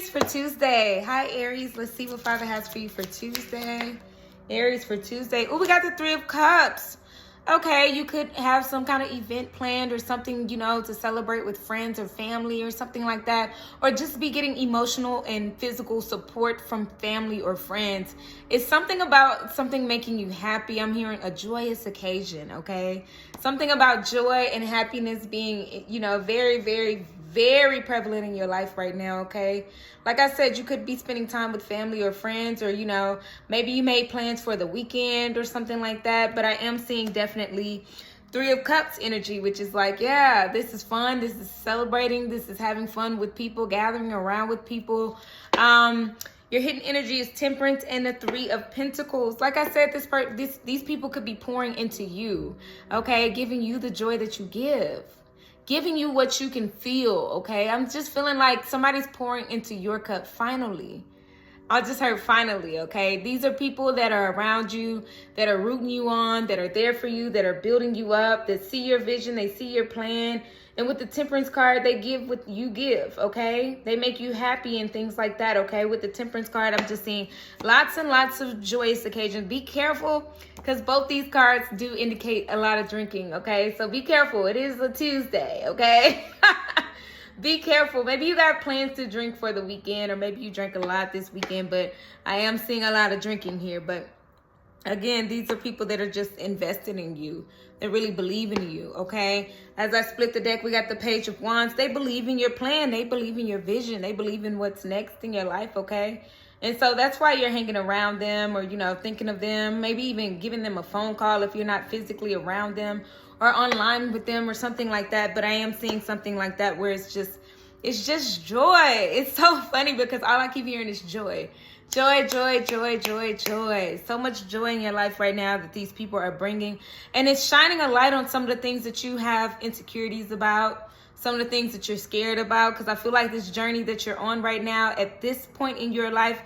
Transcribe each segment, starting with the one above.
Aries for Tuesday. Hi, Aries. Let's see what Father has for you for Tuesday. Aries for Tuesday. Oh, we got the Three of Cups. Okay, you could have some kind of event planned or something, you know, to celebrate with friends or family or something like that. Or just be getting emotional and physical support from family or friends. It's something about something making you happy. I'm hearing a joyous occasion, okay? Something about joy and happiness being, you know, very, very, very prevalent in your life right now, okay? Like I said, you could be spending time with family or friends, or, you know, maybe you made plans for the weekend or something like that. But I am seeing definitely Three of Cups energy, which is like, yeah, this is fun. This is celebrating. This is having fun with people, gathering around with people. Your hidden energy is Temperance and the Three of Pentacles. Like I said, these people could be pouring into you, okay? Giving you the joy that you give. Giving you what you can feel, okay? I'm just feeling like somebody's pouring into your cup finally. I just heard finally, okay? These are people that are around you, that are rooting you on, that are there for you, that are building you up, that see your vision, they see your plan. And with the Temperance card, they give what you give, okay? They make you happy and things like that, okay? With the Temperance card, I'm just seeing lots and lots of joyous occasions. Be careful, because both these cards do indicate a lot of drinking, okay? So be careful. It is a Tuesday, okay? Be careful. Maybe you got plans to drink for the weekend, or maybe you drank a lot this weekend, but I am seeing a lot of drinking here. But again, these are people that are just invested in you. They really believe in you, okay? As I split the deck, we got the Page of Wands. They believe in your plan. They believe in your vision. They believe in what's next in your life, okay? And so that's why you're hanging around them, or, you know, thinking of them. Maybe even giving them a phone call if you're not physically around them, or online with them or something like that. But I am seeing something like that where it's just joy. It's so funny because all I keep hearing is joy. Joy, joy, joy, joy, joy. So much joy in your life right now that these people are bringing. And it's shining a light on some of the things that you have insecurities about, some of the things that you're scared about. Because I feel like this journey that you're on right now at this point in your life,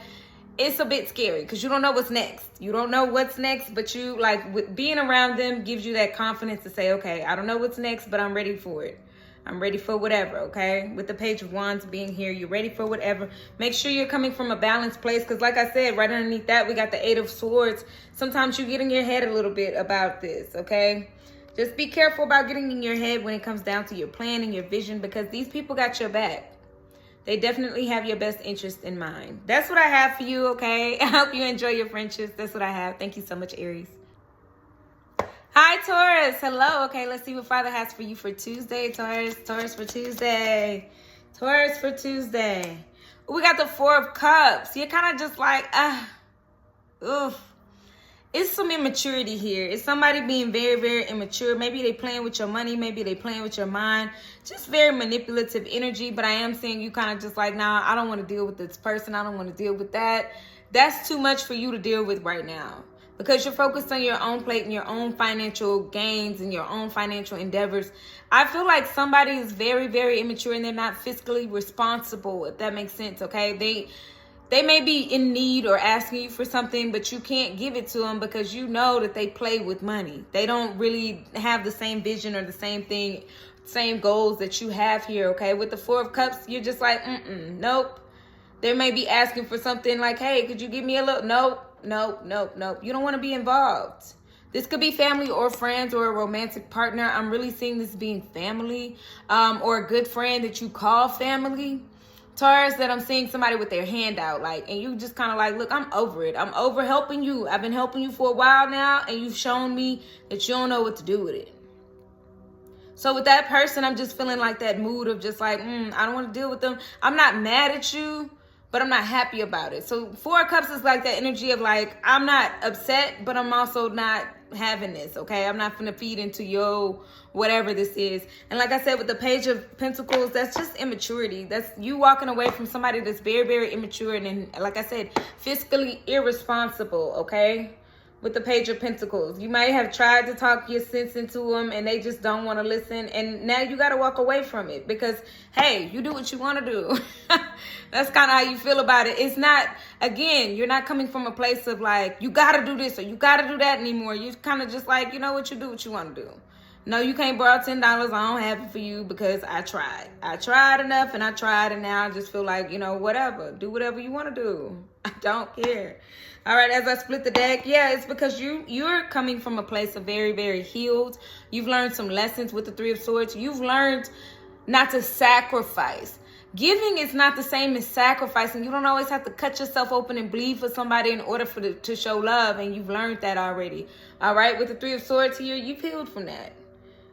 it's a bit scary because you don't know what's next. You don't know what's next, but you, like, with being around them gives you that confidence to say, okay, I don't know what's next, but I'm ready for it. I'm ready for whatever, okay? With the Page of Wands being here, you're ready for whatever. Make sure you're coming from a balanced place, because like I said, right underneath that, we got the Eight of Swords. Sometimes you get in your head a little bit about this, okay? Just be careful about getting in your head when it comes down to your plan and your vision, because these people got your back. They definitely have your best interest in mind. That's what I have for you, okay? I hope you enjoy your friendships. That's what I have. Thank you so much, Aries. Hi, Taurus. Hello. Okay, let's see what Father has for you for Tuesday, Taurus. Taurus for Tuesday. Taurus for Tuesday. We got the Four of Cups. You're kind of just like, oof. It's some immaturity here. It's somebody being very, very immature. Maybe they playing with your money. Maybe they playing with your mind. Just very manipulative energy. But I am seeing you kind of just like, nah, I don't want to deal with this person. I don't want to deal with that. That's too much for you to deal with right now, because you're focused on your own plate and your own financial gains and your own financial endeavors. I feel like somebody is very, very immature and they're not fiscally responsible, if that makes sense, okay? They may be in need or asking you for something, but you can't give it to them because you know that they play with money. They don't really have the same vision or the same thing, same goals that you have here, okay? With the Four of Cups, you're just like, nope. They may be asking for something like, hey, could you give me a little? Nope, nope, nope, nope. You don't want to be involved. This could be family or friends or a romantic partner. I'm really seeing this being family, or a good friend that you call family. Taurus, that I'm seeing somebody with their hand out, like, and you just kind of like, look, I'm over it. I'm over helping you. I've been helping you for a while now, and you've shown me that you don't know what to do with it. So with that person, I'm just feeling like that mood of just like, I don't want to deal with them. I'm not mad at you, but I'm not happy about it. So Four of Cups is like that energy of like, I'm not upset, but I'm also not having this, okay? I'm not gonna feed into yo whatever this is. And like I said, with the Page of Pentacles, that's just immaturity. That's you walking away from somebody that's very, very immature and like I said, fiscally irresponsible, okay? With the Page of Pentacles, you might have tried to talk your sense into them and they just don't want to listen, and now you got to walk away from it because, hey, you do what you want to do. That's kind of how you feel about it. It's not, again, you're not coming from a place of like, you got to do this or you got to do that anymore. You're kind of just like, you know what, you do what you want to do. No, you can't borrow $10. I don't have it for you because I tried. I tried enough and I tried, and now I just feel like, you know, whatever. Do whatever you want to do. I don't care. All right, as I split the deck, yeah, it's because you're coming from a place of very, very healed. You've learned some lessons with the Three of Swords. You've learned not to sacrifice. Giving is not the same as sacrificing. You don't always have to cut yourself open and bleed for somebody in order to show love, and you've learned that already. All right, with the Three of Swords here, you've healed from that.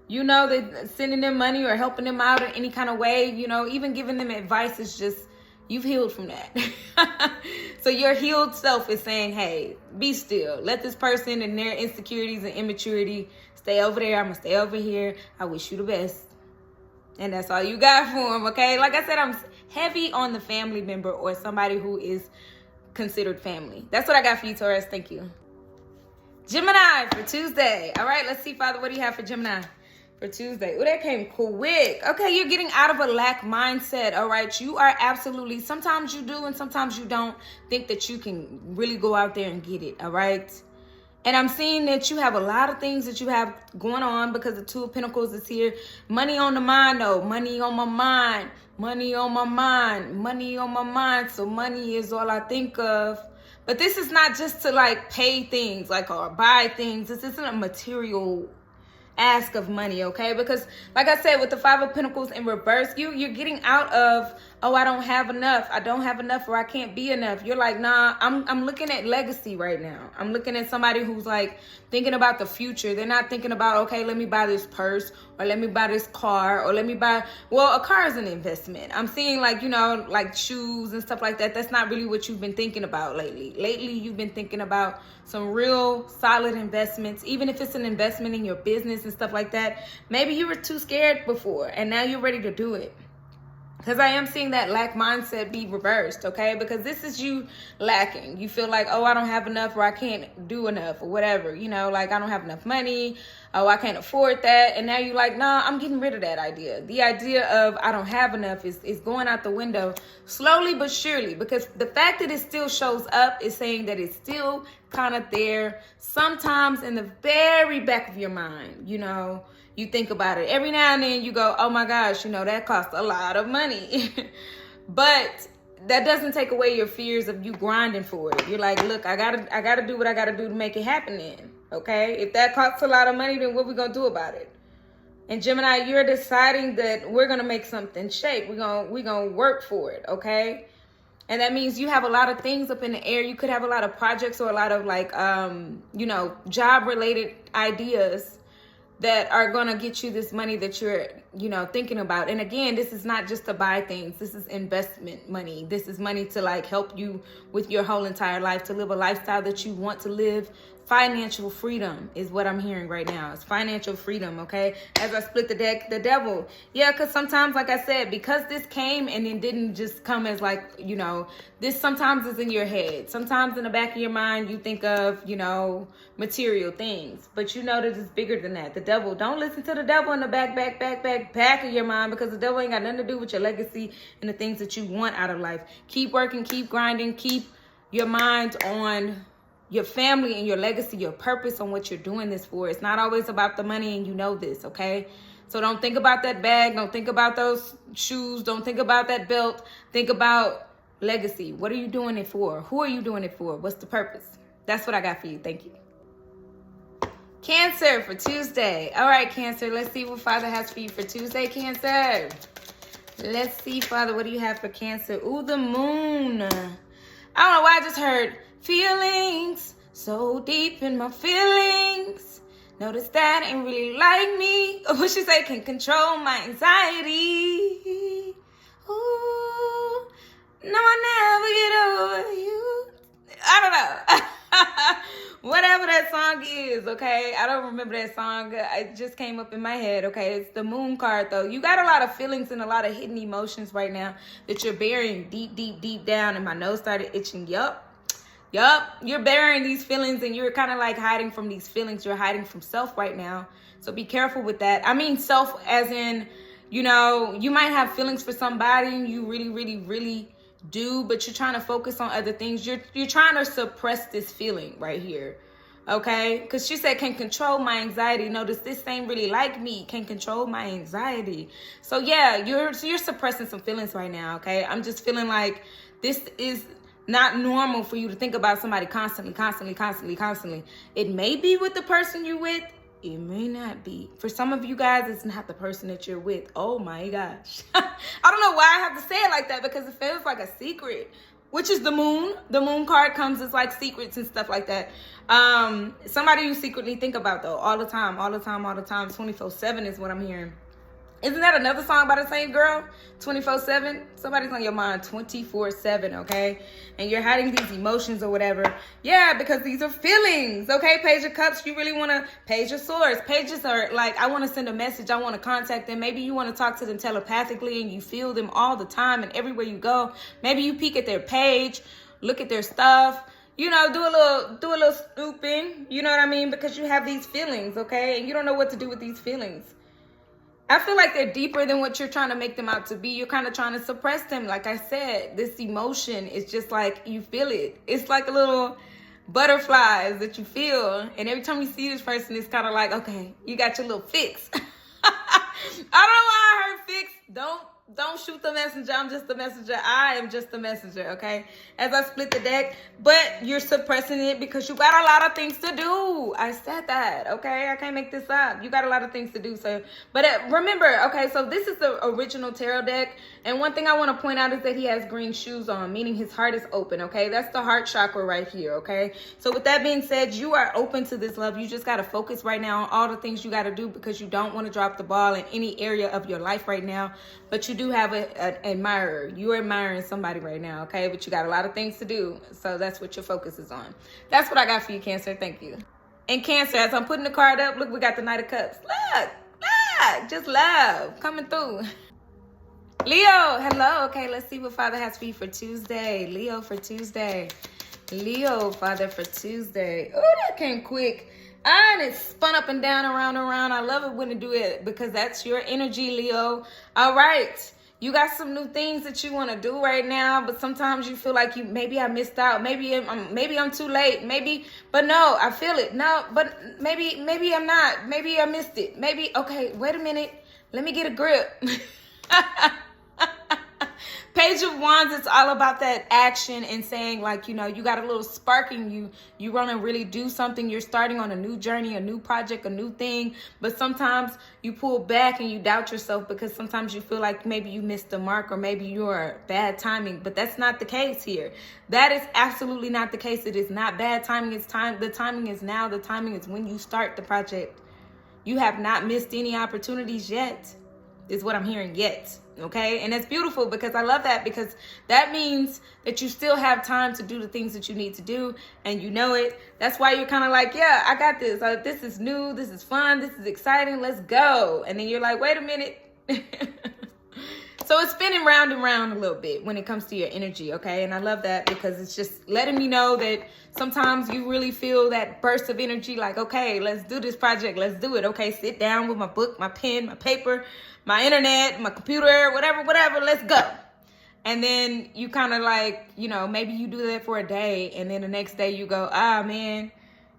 You know that sending them money or helping them out in any kind of way, you know, even giving them advice is just, you've healed from that. So your healed self is saying, hey, be still. Let this person and their insecurities and immaturity stay over there. I'm going to stay over here. I wish you the best. And that's all you got for them, okay? Like I said, I'm heavy on the family member or somebody who is considered family. That's what I got for you, Taurus. Thank you. Gemini for Tuesday. All right, let's see, Father, what do you have for Gemini for Tuesday? Oh, that came quick. Okay, you're getting out of a lack mindset, all right? You are absolutely, sometimes you do and sometimes you don't think that you can really go out there and get it, all right? And I'm seeing that you have a lot of things that you have going on because the Two of Pentacles is here. Money on the mind, though. Money on my mind. Money on my mind. Money on my mind. So money is all I think of. But this is not just to like pay things like or buy things. This isn't a material ask of money, okay? Because like I said, with the Five of Pentacles in reverse, you're getting out of, oh, I don't have enough, or I can't be enough. You're like, nah, I'm looking at legacy right now. I'm looking at somebody who's like thinking about the future. They're not thinking about, okay, let me buy this purse or let me buy this car or let me buy, well, a car is an investment. I'm seeing like, you know, like shoes and stuff like that. That's not really what you've been thinking about lately. Lately, you've been thinking about some real solid investments, even if it's an investment in your business and stuff like that. Maybe you were too scared before and now you're ready to do it. Because I am seeing that lack mindset be reversed, okay? Because this is you lacking. You feel like, oh, I don't have enough or I can't do enough or whatever. You know, like I don't have enough money. Oh, I can't afford that. And now you're like, nah, I'm getting rid of that idea. The idea of I don't have enough is going out the window slowly but surely. Because the fact that it still shows up is saying that it's still kind of there. Sometimes in the very back of your mind, you know, you think about it. Every now and then you go, oh my gosh, you know, that costs a lot of money. But that doesn't take away your fears of you grinding for it. You're like, look, I gotta do what I gotta do to make it happen then. Okay? If that costs a lot of money, then what we gonna do about it? And Gemini, you're deciding that we're gonna make something shake. We're gonna work for it, okay? And that means you have a lot of things up in the air. You could have a lot of projects or a lot of like you know, job related ideas that are going to get you this money that you're, you know, thinking about. And again, this is not just to buy things. This is investment money. This is money to like help you with your whole entire life, to live a lifestyle that you want to live. Financial freedom is what I'm hearing right now. It's financial freedom, okay? As I split the deck, the devil. Yeah, because sometimes, like I said, because this came and then didn't just come as like, you know, this sometimes is in your head. Sometimes in the back of your mind, you think of, you know, material things. But you know that it's bigger than that. The devil, don't listen to the devil in the back of your mind, because the devil ain't got nothing to do with your legacy and the things that you want out of life. Keep working, keep grinding, keep your mind on your family and your legacy, your purpose, on what you're doing this for. It's not always about the money, and you know this, okay? So don't think about that bag. Don't think about those shoes. Don't think about that belt. Think about legacy. What are you doing it for? Who are you doing it for? What's the purpose? That's what I got for you. Thank you. Cancer for Tuesday. All right, Cancer. Let's see what Father has for you for Tuesday, Cancer. Let's see, Father, what do you have for Cancer? Ooh, the moon. I don't know why I just heard feelings, so deep in my feelings. Notice that ain't really like me. What she say, can control my anxiety. Ooh, no, I never get over you. I don't know. Whatever that song is, okay? I don't remember that song. It just came up in my head, okay? It's the moon card, though. You got a lot of feelings and a lot of hidden emotions right now that you're burying deep down. And my nose started itching. Yup. You're burying these feelings and you're kind of like hiding from these feelings. You're hiding from self right now. So be careful with that. I mean self as in, you know, you might have feelings for somebody and you really do, but you're trying to focus on other things. You're trying to suppress this feeling right here. Okay, because she said can control my anxiety. Notice this ain't really like me. Can control my anxiety. So yeah, you're suppressing some feelings right now. Okay, I'm just feeling like this is not normal for you to think about somebody constantly. It may be with the person you're with. It may not be. For some of you guys, it's not the person that you're with. Oh my gosh. I don't know why I have to say it like that, because it feels like a secret, which is the moon. The moon card comes as like secrets and stuff like that. Somebody you secretly think about though, all the time, 24/7 is what I'm hearing. Isn't that another song by the same girl? 24/7. Somebody's on your mind 24/7, okay? And you're hiding these emotions or whatever. Yeah, because these are feelings, okay? Page of Cups, you really want to, Page of Swords. Pages are like, I want to send a message. I want to contact them. Maybe you want to talk to them telepathically and you feel them all the time and everywhere you go. Maybe you peek at their page, look at their stuff. You know, do a little snooping. You know what I mean? Because you have these feelings, okay? And you don't know what to do with these feelings. I feel like they're deeper than what you're trying to make them out to be. You're kind of trying to suppress them. Like I said, this emotion is just like, you feel it. It's like a little butterflies that you feel. And every time you see this person, it's kind of like, okay, you got your little fix. I don't know why I heard fix. Don't shoot the messenger. I'm just the messenger. I am just the messenger, okay? As I split the deck. But you're suppressing it because you got a lot of things to do. I said that, okay? I can't make this up. You got a lot of things to do. So, but remember, okay, so this is the original tarot deck. And one thing I want to point out is that he has green shoes on, meaning his heart is open, okay? That's the heart chakra right here, okay? So with that being said, you are open to this love. You just got to focus right now on all the things you got to do because you don't want to drop the ball in any area of your life right now. But you do have an admirer. You're admiring somebody right now, okay? But you got a lot of things to do. So that's what your focus is on. That's what I got for you, Cancer. Thank you. And Cancer, as I'm putting the card up, look, we got the Knight of Cups. Look, just love coming through. Leo, hello. Okay, let's see what Father has for you for Tuesday. Leo for Tuesday. Leo, Father, for Tuesday. Oh, that came quick. And it spun up and down, around. I love it when it do it because that's your energy, Leo. All right. You got some new things that you want to do right now, but sometimes you feel like maybe I missed out. Maybe I'm too late. Maybe, but no, I feel it. No, but maybe I'm not. Maybe I missed it. Maybe, okay, wait a minute. Let me get a grip. Page of Wands, it's all about that action and saying like, you know, you got a little spark in you. You want to really do something. You're starting on a new journey, a new project, a new thing. But sometimes you pull back and you doubt yourself because sometimes you feel like maybe you missed the mark or maybe you're bad timing. But that's not the case here. That is absolutely not the case. It is not bad timing. It's time. The timing is now. The timing is when you start the project. You have not missed any opportunities yet, is what I'm hearing, yet. Okay, and that's beautiful because I love that because that means that you still have time to do the things that you need to do and you know it. That's why you're kind of like, yeah, I got this. This is new. This is fun. This is exciting. Let's go. And then you're like, wait a minute. So it's spinning round and round a little bit when it comes to your energy, okay? And I love that because it's just letting me know that sometimes you really feel that burst of energy like, okay, let's do this project. Let's do it. Okay, sit down with my book, my pen, my paper, my internet, my computer, whatever, let's go. And then you kind of like, you know, maybe you do that for a day and then the next day you go, ah, man,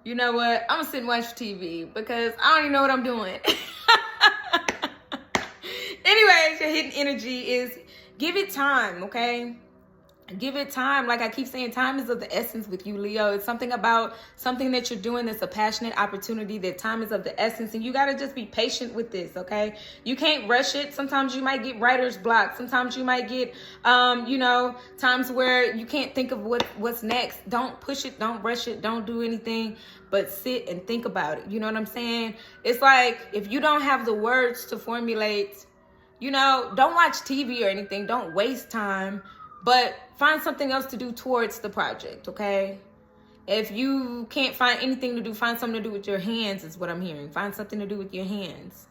you know what? I'm going to sit and watch TV because I don't even know what I'm doing. Anyways, your hidden energy is give it time, okay? Give it time. Like I keep saying, time is of the essence with you, Leo. It's something about something that you're doing that's a passionate opportunity, that time is of the essence. And you got to just be patient with this, okay? You can't rush it. Sometimes you might get writer's block. Sometimes you might get, you know, times where you can't think of what's next. Don't push it. Don't rush it. Don't do anything. But sit and think about it. You know what I'm saying? It's like if you don't have the words to formulate, you know, don't watch TV or anything. Don't waste time. But find something else to do towards the project, okay? If you can't find anything to do, find something to do with your hands is what I'm hearing. Find something to do with your hands.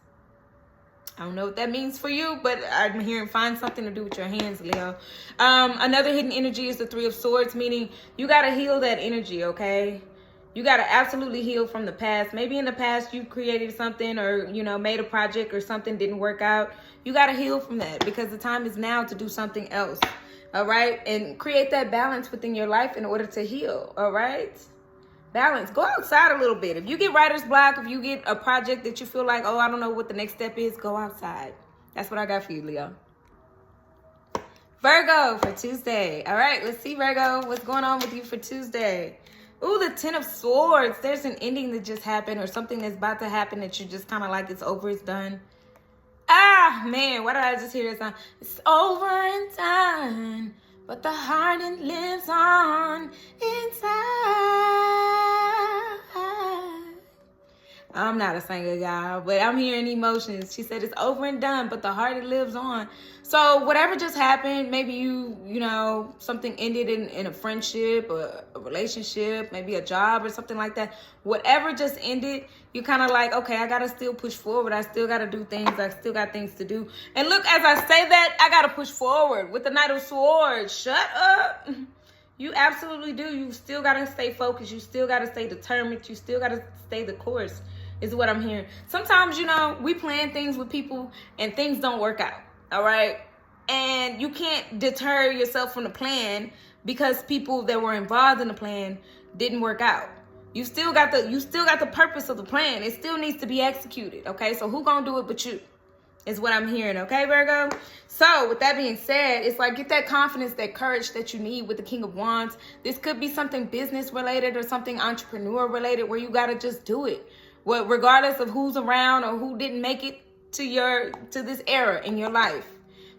I don't know what that means for you, but I'm hearing find something to do with your hands, Leo. Another hidden energy is the Three of Swords, meaning you got to heal that energy, okay? You got to absolutely heal from the past. Maybe in the past you created something or, you know, made a project or something didn't work out. You got to heal from that because the time is now to do something else. All right. And create that balance within your life in order to heal. All right. Balance. Go outside a little bit. If you get writer's block, if you get a project that you feel like, oh, I don't know what the next step is, go outside. That's what I got for you, Leo. Virgo for Tuesday. All right, let's see, Virgo. What's going on with you for Tuesday? Ooh, the Ten of Swords. There's an ending that just happened or something that's about to happen that you're just kind of like, it's over, it's done. Ah, man, why did I just hear that song? It's over and done, but the heart it lives on inside. I'm not a singer, y'all, but I'm hearing emotions. She said it's over and done, but the heart it lives on. So whatever just happened, maybe you know, something ended in a friendship or a relationship, maybe a job or something like that. Whatever just ended, you're kind of like, okay, I got to still push forward. I still got to do things. I still got things to do. And look, as I say that, I got to push forward with the Knight of Swords. Shut up. You absolutely do. You still got to stay focused. You still got to stay determined. You still got to stay the course. Is what I'm hearing. Sometimes, you know, we plan things with people and things don't work out. All right. And you can't deter yourself from the plan because people that were involved in the plan didn't work out. You still got the purpose of the plan. It still needs to be executed. Okay. So who gonna do it but you? Is what I'm hearing. Okay, Virgo. So with that being said, it's like, get that confidence, that courage that you need with the King of Wands. This could be something business related or something entrepreneur related where you got to just do it. Well, regardless of who's around or who didn't make it to this era in your life.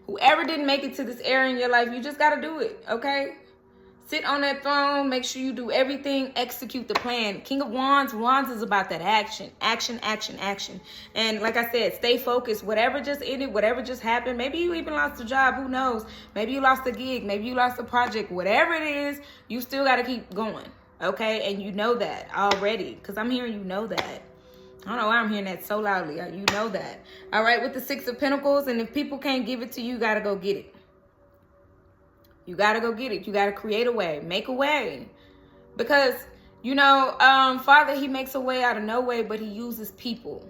Whoever didn't make it to this era in your life, you just got to do it, okay? Sit on that throne, make sure you do everything, execute the plan. King of Wands, Wands is about that action. Action, action, action. And like I said, stay focused. Whatever just ended, whatever just happened, maybe you even lost a job, who knows? Maybe you lost a gig, maybe you lost a project. Whatever it is, you still got to keep going, okay? And you know that already because I'm hearing you know that. I don't know why I'm hearing that so loudly. You know that. All right, with the Six of Pentacles, and if people can't give it to you, you got to go get it. You got to go get it. You got to create a way. Make a way. Because, you know, Father, he makes a way out of no way, but he uses people.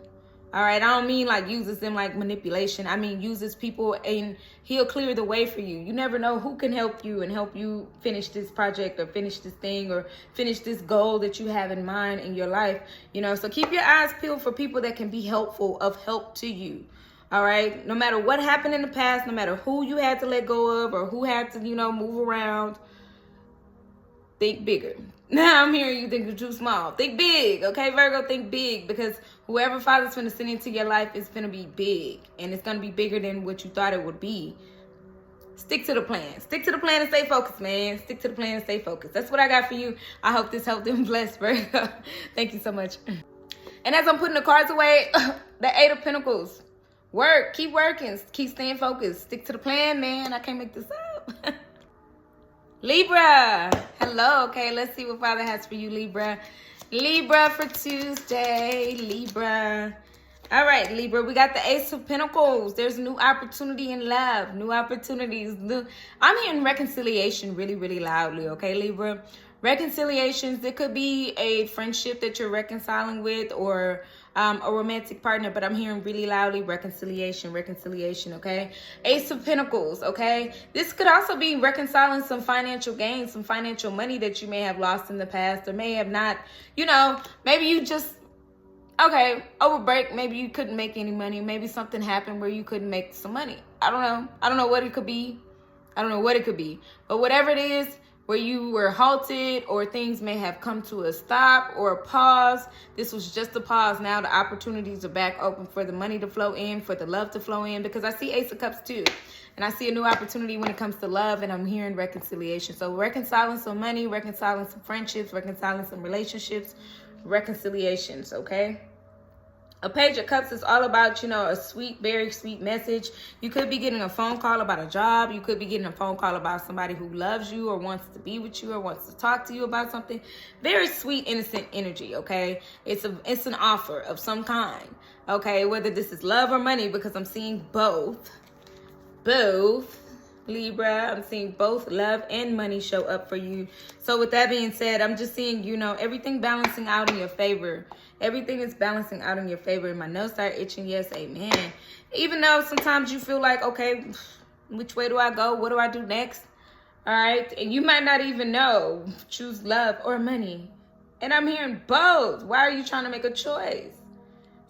All right, I don't mean like uses them like manipulation. I mean uses people and he'll clear the way for you. You never know who can help you and help you finish this project or finish this thing or finish this goal that you have in mind in your life. You know, so keep your eyes peeled for people that can be helpful, of help to you. All right, no matter what happened in the past, no matter who you had to let go of or who had to, you know, move around, think bigger. Now I'm hearing you think you're too small. Think big, okay, Virgo? Think big, because whoever Father's going to send into your life is going to be big, and it's going to be bigger than what you thought it would be. Stick to the plan. Stick to the plan and stay focused, man. Stick to the plan and stay focused. That's what I got for you. I hope this helped them bless, Virgo. Thank you so much. And as I'm putting the cards away, the Eight of Pentacles. Work. Keep working. Keep staying focused. Stick to the plan, man. I can't make this up. Libra. Hello. Okay, let's see what Father has for you, Libra. Libra for Tuesday. Libra. All right, Libra. We got the Ace of Pentacles. There's new opportunity in love. New opportunities. I'm hearing reconciliation really, really loudly. Okay, Libra. Reconciliations. There could be a friendship that you're reconciling with or a romantic partner, but I'm hearing really loudly reconciliation, okay? Ace of Pentacles, okay? This could also be reconciling some financial gains, some financial money that you may have lost in the past or may have not, you know, maybe you just, okay, over break, maybe you couldn't make any money. Maybe something happened where you couldn't make some money. I don't know. I don't know what it could be. But whatever it is, where you were halted or things may have come to a stop or a pause. This was just a pause. Now the opportunities are back open for the money to flow in, for the love to flow in, because I see Ace of Cups too. And I see a new opportunity when it comes to love, and I'm hearing reconciliation. So reconciling some money, reconciling some friendships, reconciling some relationships, reconciliations, okay? A Page of Cups is all about, you know, a sweet, very sweet message. You could be getting a phone call about a job. You could be getting a phone call about somebody who loves you or wants to be with you or wants to talk to you about something. Very sweet, innocent energy, okay? It's an offer of some kind, okay? Whether this is love or money, because I'm seeing both. Libra, I'm seeing both love and money show up for you. So with that being said, I'm just seeing, you know, everything balancing out in your favor. Everything is balancing out in your favor. And my nose start itching. Yes, amen. Even though sometimes you feel like, okay, which way do I go? What do I do next? All right. And you might not even know. Choose love or money. And I'm hearing both. Why are you trying to make a choice?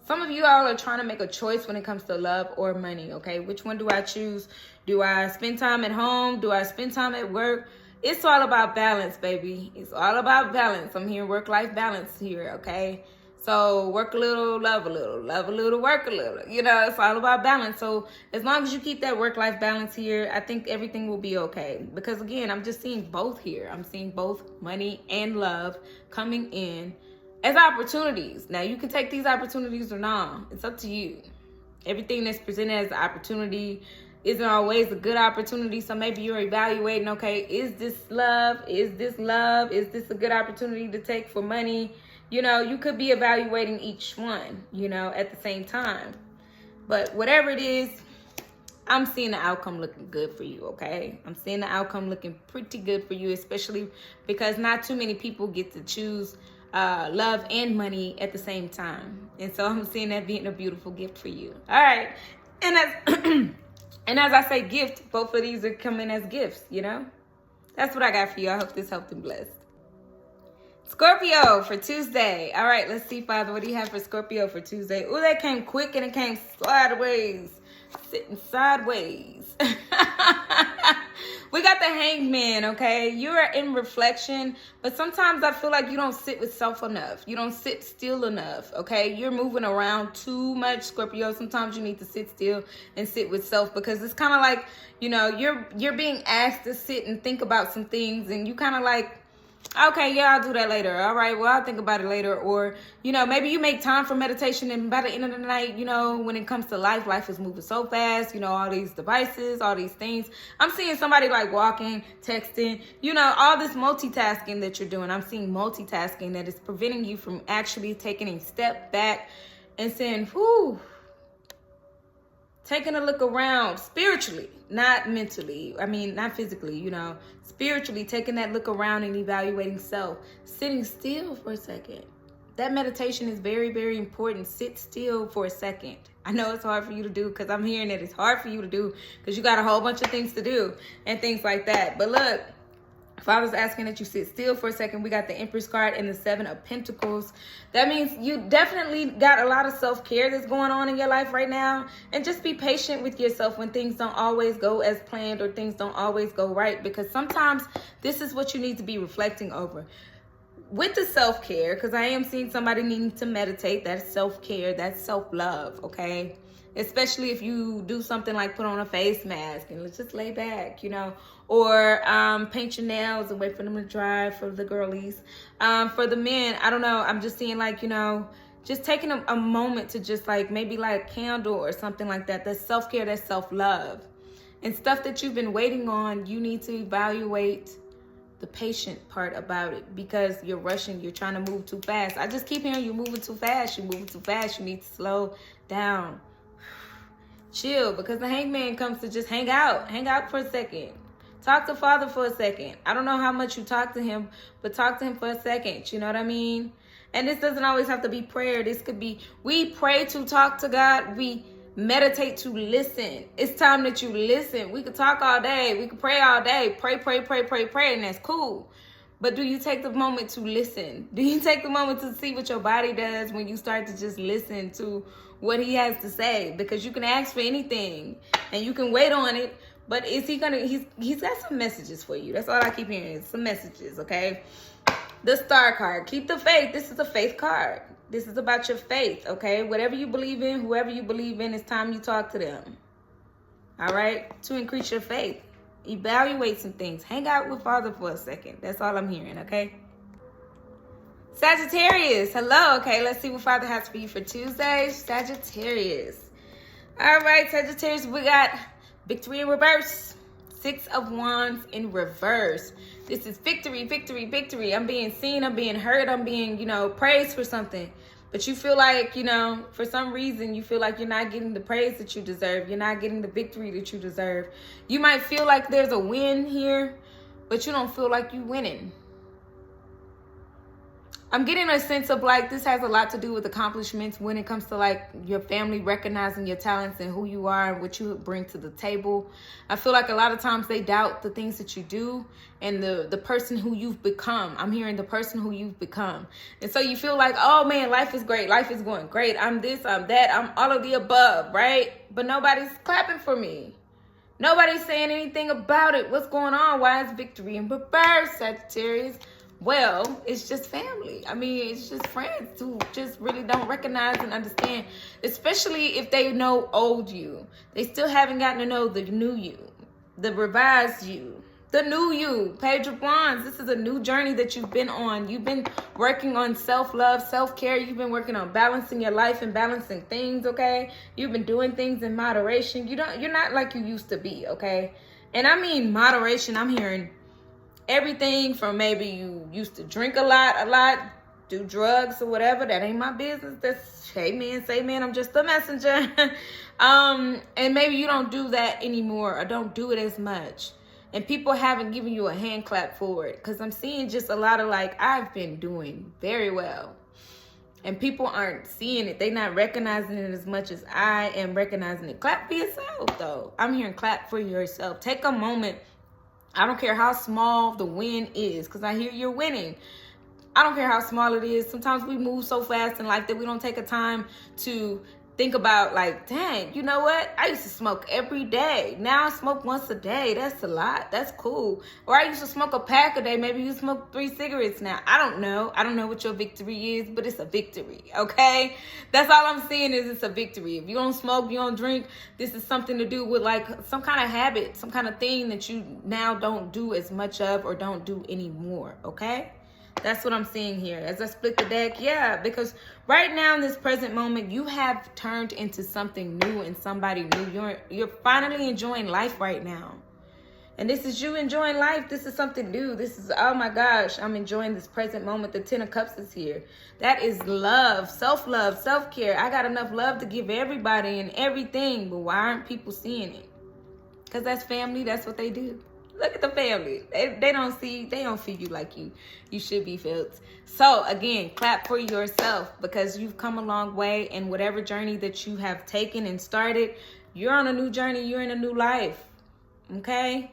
Some of you all are trying to make a choice when it comes to love or money, okay? Which one do I choose? Do I spend time at home? Do I spend time at work? It's all about balance, baby. It's all about balance. I'm hearing work-life balance here, okay? So work a little, love a little, work a little. You know, it's all about balance. So as long as you keep that work-life balance here, I think everything will be okay. Because again, I'm just seeing both here. I'm seeing both money and love coming in as opportunities. Now, you can take these opportunities or not. It's up to you. Everything that's presented as an opportunity isn't always a good opportunity. So maybe you're evaluating, okay, is this love? Is this love? Is this a good opportunity to take for money? You know, you could be evaluating each one, you know, at the same time. But whatever it is, I'm seeing the outcome looking good for you, okay? I'm seeing the outcome looking pretty good for you, especially because not too many people get to choose love and money at the same time. And so I'm seeing that being a beautiful gift for you. All right. And as I say gift, both of these are coming as gifts, you know? That's what I got for you. I hope this helped and blessed. Scorpio for Tuesday. All right, let's see, Father, what do you have for Scorpio for Tuesday? Oh, that came quick and it came sideways. Sitting sideways. We got the Hangman, okay? You are in reflection, but sometimes I feel like you don't sit with self enough. You don't sit still enough, okay? You're moving around too much, Scorpio. Sometimes you need to sit still and sit with self, because it's kind of like, you know, you're being asked to sit and think about some things, and you kind of like, okay, yeah, I'll do that later. All right, well, I'll think about it later. Or, you know, maybe you make time for meditation, and by the end of the night, you know, when it comes to life is moving so fast, you know, all these devices, all these things. I'm seeing somebody like walking, texting, you know, all this multitasking that you're doing. I'm seeing multitasking that is preventing you from actually taking a step back and saying, whew, taking a look around spiritually, not mentally. I mean, not physically, you know, spiritually, taking that look around and evaluating self, sitting still for a second. That meditation is very, very important. Sit still for a second. I know it's hard for you to do, because I'm hearing that it's hard for you to do because you got a whole bunch of things to do and things like that. But look, Father's asking that you sit still for a second. We got the Empress card and the Seven of Pentacles. That means you definitely got a lot of self-care that's going on in your life right now. And just be patient with yourself when things don't always go as planned or things don't always go right. Because sometimes this is what you need to be reflecting over. With the self-care, because I am seeing somebody needing to meditate. That's self-care. That's self-love, okay? Especially if you do something like put on a face mask and let's just lay back, you know, or paint your nails and wait for them to dry for the girlies. For the men, I don't know. I'm just seeing like, you know, just taking a moment to just like maybe light a candle or something like that. That's self-care, that's self-love. And stuff that you've been waiting on, you need to evaluate the patient part about it, because you're rushing. You're trying to move too fast. I just keep hearing you moving too fast. You're moving too fast. You need to slow down. Chill, because the Hangman comes to just hang out for a second. Talk to Father for a second. I don't know how much you talk to him, but talk to him for a second. You know what I mean? And this doesn't always have to be prayer. This could be, we pray to talk to God. We meditate to listen. It's time that you listen. We could talk all day. We could pray all day. Pray, and that's cool. But do you take the moment to listen? Do you take the moment to see what your body does when you start to just listen to what he has to say? Because you can ask for anything and you can wait on it, but is he gonna, he's got some messages for you. That's all I keep hearing, some messages, okay? The Star card, keep the faith. This is a faith card. This is about your faith, okay? Whatever you believe in, whoever you believe in, it's time you talk to them. All right? To increase your faith. Evaluate some things. Hang out with Father for a second. That's all I'm hearing, okay? Sagittarius, hello. Okay, let's see what Father has for you for Tuesday. Sagittarius. All right, Sagittarius, we got victory in reverse. 6 of Wands in reverse. This is victory, victory, victory. I'm being seen, I'm being heard, I'm being, you know, praised for something. But you feel like, you know, for some reason, you feel like you're not getting the praise that you deserve. You're not getting the victory that you deserve. You might feel like there's a win here, but you don't feel like you're winning. I'm getting a sense of like this has a lot to do with accomplishments when it comes to like your family recognizing your talents and who you are and what you bring to the table. I feel like a lot of times they doubt the things that you do and the person who you've become. I'm hearing the person who you've become. And so you feel like, oh man, life is great. Life is going great. I'm this, I'm that, I'm all of the above, right? But nobody's clapping for me. Nobody's saying anything about it. What's going on? Why is victory in reverse, Sagittarius? Well, it's just family. I mean, it's just friends who just really don't recognize and understand, especially if they know old you. They still haven't gotten to know the new you, the revised you, the new you. Page of Wands, this is a new journey that you've been on. You've been working on self-love, self-care. You've been working on balancing your life and balancing things, okay? You've been doing things in moderation. You're not like you used to be, okay? And I mean moderation, I'm hearing everything from maybe you used to drink a lot, do drugs or whatever. That ain't my business. That's, hey man, say man, I'm just a messenger. And maybe you don't do that anymore or don't do it as much. And people haven't given you a hand clap for it. Because I'm seeing just a lot of like, I've been doing very well. And people aren't seeing it. They're not recognizing it as much as I am recognizing it. Clap for yourself though. I'm hearing clap for yourself. Take a moment. I don't care how small the win is, because I hear you're winning. I don't care how small it is. Sometimes we move so fast in life that we don't take a time to think about like, dang, you know what? I used to smoke every day. Now I smoke once a day. That's a lot. That's cool. Or I used to smoke a pack a day. Maybe you smoke 3 cigarettes now. I don't know. I don't know what your victory is, but it's a victory, okay? That's all I'm seeing is it's a victory. If you don't smoke, you don't drink, this is something to do with like some kind of habit, some kind of thing that you now don't do as much of or don't do anymore, okay? That's what I'm seeing here. As I split the deck, yeah, because right now in this present moment, you have turned into something new and somebody new. You're finally enjoying life right now. And this is you enjoying life. This is something new. This is, oh my gosh, I'm enjoying this present moment. The 10 of Cups is here. That is love, self-love, self-care. I got enough love to give everybody and everything, but why aren't people seeing it? Because that's family. That's what they do. Look at the family. They don't feel you like you should be felt. So again, clap for yourself because you've come a long way in whatever journey that you have taken and started. You're on a new journey. You're in a new life. Okay?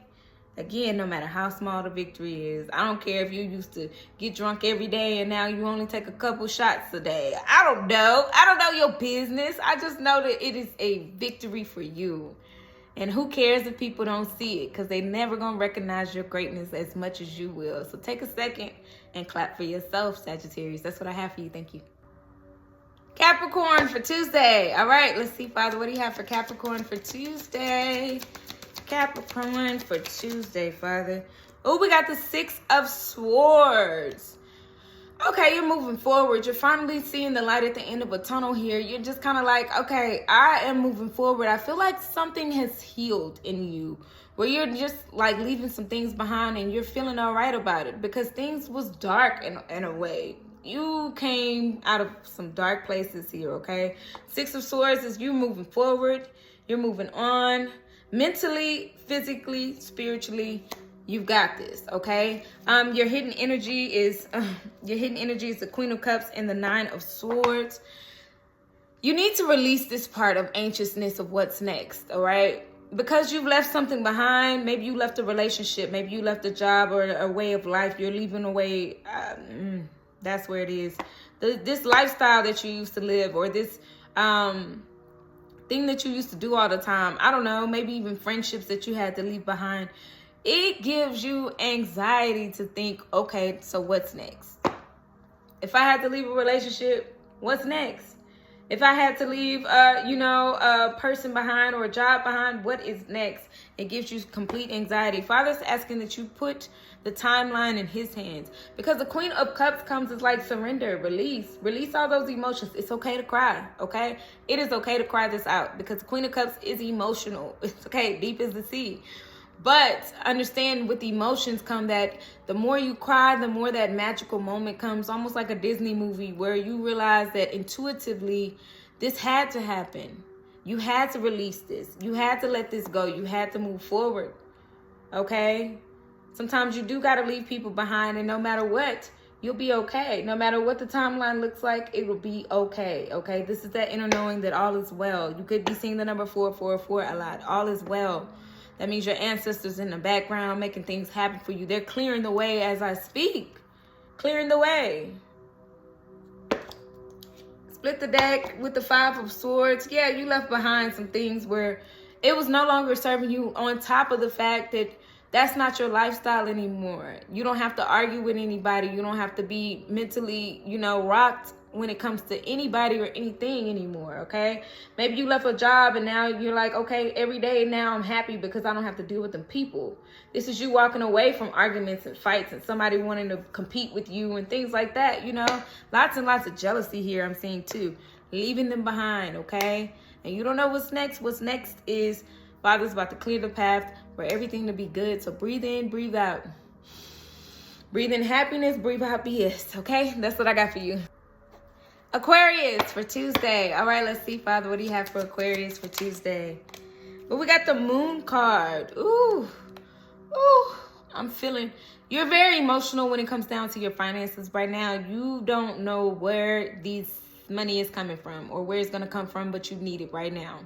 Again, no matter how small the victory is. I don't care if you used to get drunk every day and now you only take a couple shots a day. I don't know. I don't know your business. I just know that it is a victory for you. And who cares if people don't see it? Because they never going to recognize your greatness as much as you will. So take a second and clap for yourself, Sagittarius. That's what I have for you. Thank you. Capricorn for Tuesday. All right, let's see, Father, what do you have for Capricorn for Tuesday? Capricorn for Tuesday, Father. Oh, we got the 6 of Swords. Okay, you're moving forward. You're finally seeing the light at the end of a tunnel here. You're just kind of like, okay, I am moving forward. I feel like something has healed in you where you're just like leaving some things behind and you're feeling all right about it because things was dark in a way. You came out of some dark places here, okay? 6 of Swords is you moving forward. You're moving on mentally, physically, spiritually. You've got this, okay? Your hidden energy is the Queen of Cups and the 9 of Swords. You need to release this part of anxiousness of what's next, all right? Because you've left something behind. Maybe you left a relationship. Maybe you left a job or a way of life. You're leaving away. That's where it is. This lifestyle that you used to live or this thing that you used to do all the time. I don't know. Maybe even friendships that you had to leave behind. It gives you anxiety to think, okay, so what's next? If I had to leave a relationship, what's next? If I had to leave, a person behind or a job behind, what is next? It gives you complete anxiety. Father's asking that you put the timeline in his hands because the Queen of Cups comes as like surrender, release all those emotions. It's okay to cry, okay? It is okay to cry this out because the Queen of Cups is emotional. It's okay, deep as the sea. But understand with the emotions come that the more you cry, the more that magical moment comes, almost like a Disney movie where you realize that intuitively this had to happen. You had to release this. You had to let this go. You had to move forward. Okay? Sometimes you do got to leave people behind, and no matter what, You'll be okay. No matter what the timeline looks like, it will be okay. Okay, this is that inner knowing that all is well. You could be seeing the number 444 a lot. All is well. That means your ancestors in the background making things happen for you. They're clearing the way as I speak. Clearing the way. Split the deck with the 5 of Swords. Yeah, you left behind some things where it was no longer serving you, on top of the fact that that's not your lifestyle anymore. You don't have to argue with anybody. You don't have to be mentally, rocked when it comes to anybody or anything anymore, okay? Maybe you left a job and now you're like, okay, every day now I'm happy because I don't have to deal with them people. This is you walking away from arguments and fights and somebody wanting to compete with you and things like that, Lots and lots of jealousy here I'm seeing too. Leaving them behind, okay? And you don't know what's next. What's next is Father's about to clear the path for everything to be good. So breathe in, breathe out. Breathe in happiness, breathe out BS, okay? That's what I got for you. Aquarius for Tuesday. All right, let's see, Father, what do you have for Aquarius for Tuesday? Well, we got the Moon card. Ooh, I'm feeling, you're very emotional when it comes down to your finances right now. You don't know where this money is coming from or where it's going to come from, but you need it right now.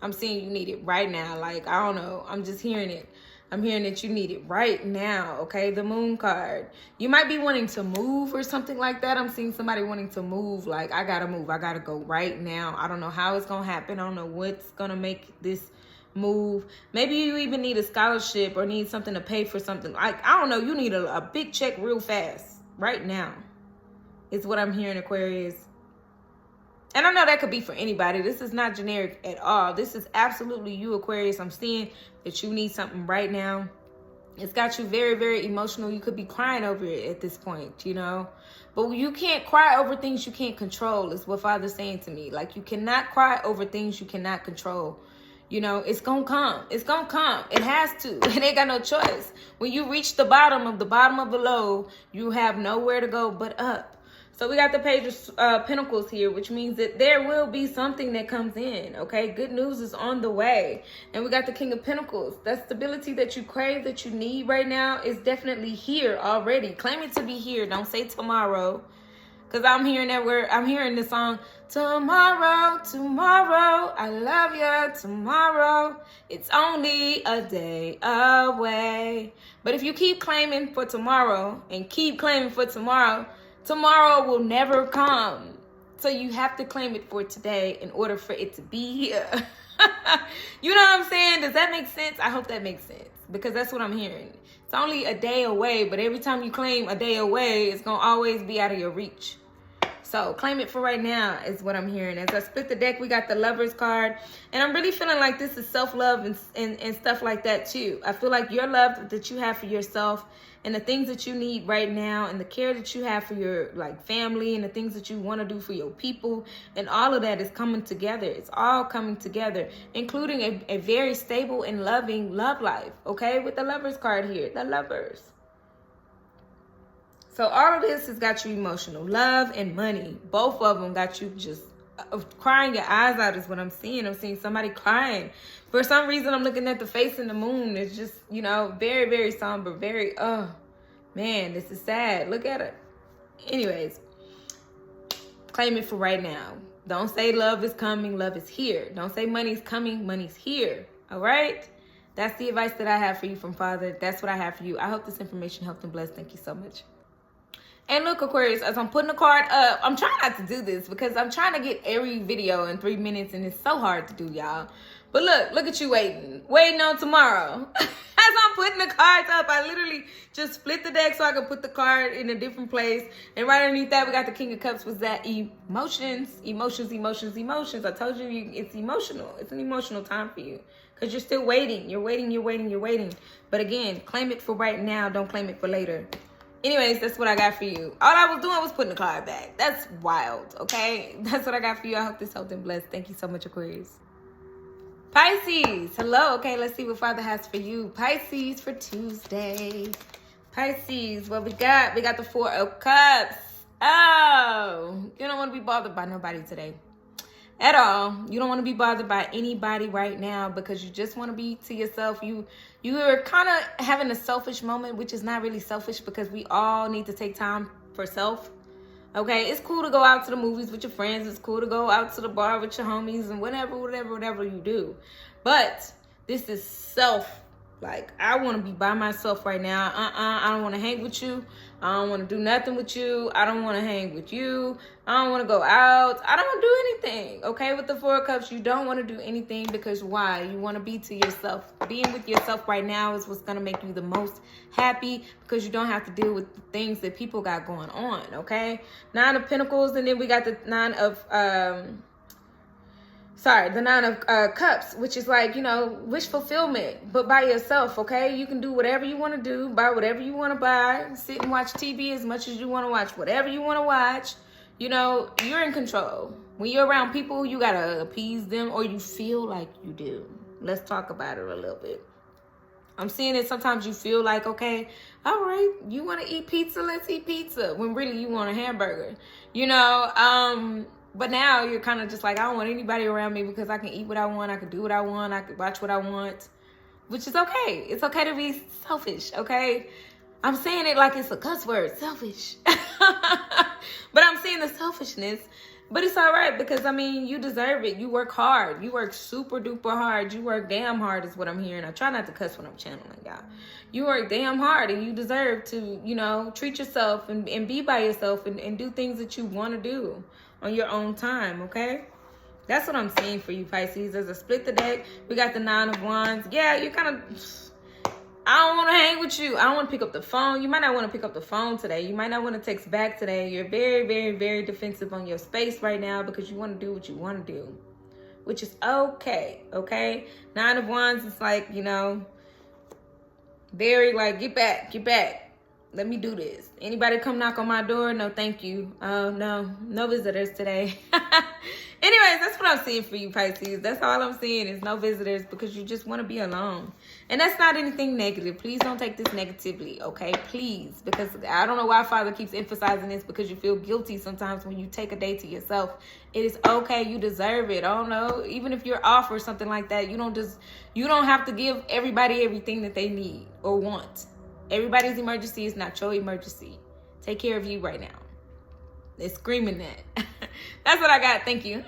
I'm seeing you need it right now. Like, I don't know. I'm just hearing it. I'm hearing that you need it right now, okay? The Moon card. You might be wanting to move or something like that. I'm seeing somebody wanting to move. Like, I got to move. I got to go right now. I don't know how it's going to happen. I don't know what's going to make this move. Maybe you even need a scholarship or need something to pay for something. Like, I don't know. You need a big check real fast right now. It's what I'm hearing, Aquarius. And I know that could be for anybody. This is not generic at all. This is absolutely you, Aquarius. I'm seeing that you need something right now. It's got you very, very emotional. You could be crying over it at this point, But you can't cry over things you can't control, is what Father's saying to me. Like, you cannot cry over things you cannot control. It's going to come. It's going to come. It has to. It ain't got no choice. When you reach the bottom of the low, you have nowhere to go but up. So we got the Page of Pentacles here, which means that there will be something that comes in, okay? Good news is on the way. And we got the King of Pentacles. That stability that you crave, that you need right now is definitely here already. Claim it to be here. Don't say tomorrow. Because I'm hearing that word. I'm hearing the song, tomorrow, tomorrow, I love you, tomorrow. It's only a day away. But if you keep claiming for tomorrow and keep claiming for tomorrow, tomorrow will never come. So you have to claim it for today in order for it to be here. You know what I'm saying? Does that make sense? I hope that makes sense, because that's what I'm hearing. It's only a day away, but every time you claim a day away, it's going to always be out of your reach. So claim it for right now is what I'm hearing. As I split the deck, we got the Lovers card. And I'm really feeling like this is self-love and stuff like that too. I feel like your love that you have for yourself and the things that you need right now and the care that you have for your family and the things that you want to do for your people, and all of that is coming together. It's all coming together, including a very stable and loving love life, okay? With the Lovers card here, the Lovers. So all of this has got you emotional. Love and money, both of them got you just crying your eyes out is what I'm seeing. I'm seeing somebody crying. For some reason, I'm looking at the face in the moon. It's just, very, very somber. Very, oh, man, this is sad. Look at it. Anyways, claim it for right now. Don't say love is coming, love is here. Don't say money's coming, money's here. All right? That's the advice that I have for you from Father. That's what I have for you. I hope this information helped and blessed. Thank you so much. And look, Aquarius, as I'm putting the card up, I'm trying not to do this because I'm trying to get every video in 3 minutes, and it's so hard to do, y'all. But look at you waiting on tomorrow. As I'm putting the cards up, I literally just split the deck so I can put the card in a different place. And right underneath that, we got the King of Cups, was that emotions. I told you it's emotional. It's an emotional time for you because you're still waiting. You're waiting. But again, claim it for right now. Don't claim it for later. Anyways, that's what I got for you. All I was doing was putting the card back. That's wild, okay? That's what I got for you. I hope this helped and blessed. Thank you so much, Aquarius. Pisces, hello. Okay, let's see what Father has for you. Pisces for Tuesday. Pisces, what we got? We got the 4 of Cups. Oh, you don't want to be bothered by nobody today. At all. You don't want to be bothered by anybody right now because you just want to be to yourself. You are kind of having a selfish moment, which is not really selfish because we all need to take time for self. Okay, it's cool to go out to the movies with your friends. It's cool to go out to the bar with your homies and whatever you do. But this is self. Like, I want to be by myself right now. I don't want to hang with you. I don't want to do nothing with you. I don't want to hang with you. I don't want to go out. I don't want to do anything. Okay, with the Four of Cups, you don't want to do anything because why? You want to be to yourself. Being with yourself right now is what's going to make you the most happy because you don't have to deal with the things that people got going on, okay? Nine of Pentacles, and then we got the Nine of... the Nine of Cups, which is like, you know, wish fulfillment, but by yourself, okay? You can do whatever you want to do, buy whatever you want to buy, sit and watch TV as much as you want to watch, whatever you want to watch. You know, you're in control. When you're around people, you got to appease them, or you feel like you do. Let's talk about it a little bit. I'm seeing it sometimes you feel like, okay, all right, you want to eat pizza, let's eat pizza, when really you want a hamburger, you know? But now you're kind of just like, I don't want anybody around me because I can eat what I want. I can do what I want. I can watch what I want, which is okay. It's okay to be selfish, okay? I'm saying it like it's a cuss word, selfish. But I'm seeing the selfishness. But it's all right because, I mean, you deserve it. You work hard. You work super duper hard. You work damn hard is what I'm hearing. I try not to cuss when I'm channeling, y'all. You work damn hard and you deserve to, you know, treat yourself and be by yourself and do things that you want to do on your own time, okay? That's what I'm seeing for you, Pisces. As I split the deck, we got the Nine of Wands. Yeah, you kind of... I don't want to hang with you. I don't want to pick up the phone. You might not want to pick up the phone today. You might not want to text back today. You're very, very, very defensive on your space right now because you want to do what you want to do, which is okay, okay? Nine of Wands is like, you know, very like, get back. Let me do this. Anybody come knock on my door? No, thank you. No visitors today. Anyways, that's what I'm seeing for you, Pisces. That's all I'm seeing is no visitors because you just want to be alone. And that's not anything negative. Please don't take this negatively, okay? Please. Because I don't know why Father keeps emphasizing this because you feel guilty sometimes when you take a day to yourself. It is okay. You deserve it. I don't know. Even if you're off or something like that, you don't have to give everybody everything that they need or want. Everybody's emergency is not your emergency. Take care of you right now. They're screaming that. That's what I got. Thank you.